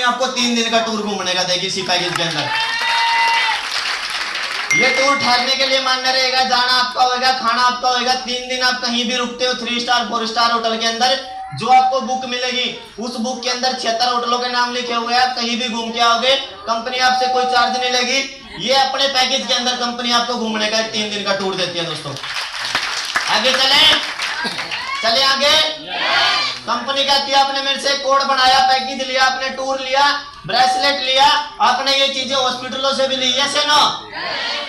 आपको 3 दिन का टूर घूमने का देगी इसी पैकेज के अंदर। ये टूर ठहरने के लिए मान्य रहेगा, जाना आपका होगा, खाना आपका होगा, 3 दिन आप कहीं भी रुकते हो 3 स्टार 4 स्टार होटल के अंदर, जो आपको बुक मिलेगी उस बुक के अंदर 76 होटलों के नाम लिखे हुए हैं, आप कहीं भी घूम के आओगे, कंपनी आपसे कोई चार्ज नहीं लेगी। ये अपने पैकेज के अंदर कंपनी आपको घूमने का 3 दिन का टूर देती है दोस्तों। आगे चले आगे। कंपनी कहती है आपने मेरे से कोड बनाया, पैकेज लिया, आपने टूर लिया, ब्रेसलेट लिया, आपने ये चीजें हॉस्पिटलों से भी ली है से नो,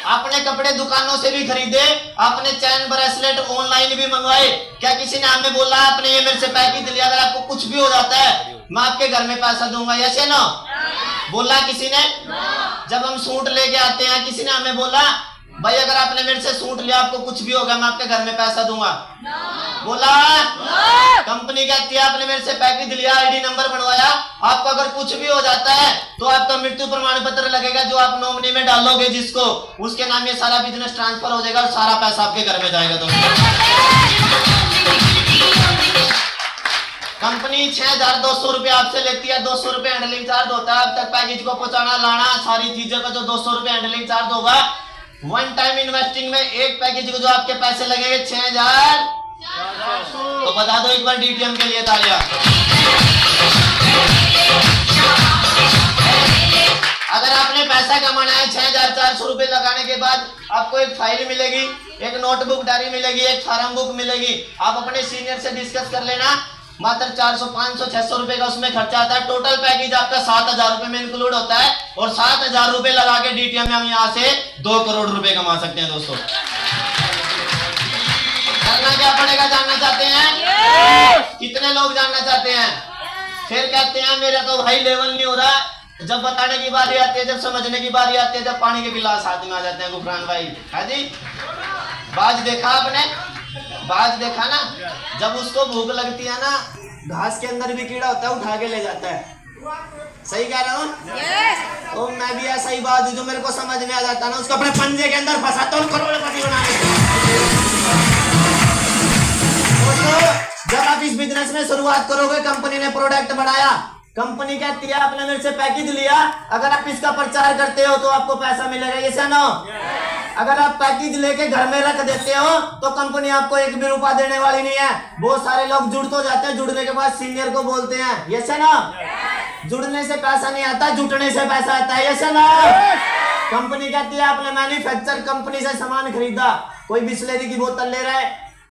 आपने कपड़े दुकानों से भी खरीदे, आपने चैन ब्रेसलेट ऑनलाइन भी मंगवाए, क्या किसी ने हमें बोला आपने ये मेरे से पैकेज लिया, अगर आपको कुछ भी हो जाता है मैं आपके घर में पैसा दूंगा, ये से नो बोला किसी ने? जब हम सूट लेके आते हैं किसी ने हमें बोला भाई अगर आपने मेरे से सूट लिया आपको कुछ भी होगा मैं आपके घर में पैसा दूंगा, बोला? कंपनी कहती है आपने मेरे से पैकेज लिया, आईडी नंबर बनवाया, आपको अगर कुछ भी हो जाता है तो आपका मृत्यु प्रमाण पत्र लगेगा जो आप नॉमिनी में डालोगे जिसको, उसके नाम ये सारा बिजनेस ट्रांसफर हो जाएगा और सारा पैसा आपके घर में जाएगा दोस्तों। कंपनी 6200 रुपए आपसे लेती है, 200 रुपए हैंडलिंग चार्ज होता है, अब तक पैकेज को पहुंचाना लाना सारी चीजों का जो 200 रुपए हैंडलिंग चार्ज होगा, वन टाइम इन्वेस्टिंग में एक पैकेज को जो आपके पैसे लगेंगे 6000। तो बता दो एक बार डीटीएम के लिए तालियां। अगर आपने पैसा कमाना है 6400 रुपए लगाने के बाद आपको एक फाइल मिलेगी, एक नोटबुक डायरी मिलेगी, एक फार्म बुक मिलेगी, आप अपने सीनियर से डिस्कस कर लेना, मात्र 400 500 600 रुपए का उसमें खर्चा आता है, टोटल पैकेज आपका 7000 रुपए में इंक्लूड होता है और 7000 रुपए लगा के डीटीएम में हम यहाँ से 2 करोड़ रुपए कमा सकते हैं दोस्तों। करना क्या पड़ेगा जानना चाहते हैं? कितने लोग जानना चाहते हैं? फिर कहते हैं मेरा तो भाई लेवल नहीं हो रहा, जब बताने की बारी आती है, जब समझने की बारी आती है, जब पानी के गिलास हाथ में आ जाते हैं गुफरान भाई, है जी? बाज देखा आपने? बाज देखा ना, जब उसको भूख लगती है ना, घास के अंदर भी कीड़ा होता है, उठा के ले जाता है, सही कह रहा हूँ? तो मैं भी ऐसा ही बाज हूँ, जो मेरे को समझ में आ जाता है ना उसको अपने पंजे के अंदर फंसाता हूँ, करोड़पति बनाने। जब आप इस बिजनेस में शुरुआत करोगे, कंपनी ने प्रोडक्ट बनाया, कंपनी कहती है आपने मेरे से पैकेज लिया, अगर आप इसका प्रचार करते हो तो आपको पैसा मिलेगा, ये से नो? अगर आप पैकेज लेके घर में रख देते हो तो कंपनी आपको 1 भी रुपया देने वाली नहीं है। बहुत सारे लोग जुड़ तो जाते हैं, जुड़ने के बाद सीनियर को बोलते हैं, ये से ना? जुड़ने से पैसा नहीं आता, जुटने से पैसा आता है, ये से ना? कंपनी कहती है आपने मैन्युफैक्चर कंपनी से सामान खरीदा, कोई बिस्लेरी की बोतल ले रहा है,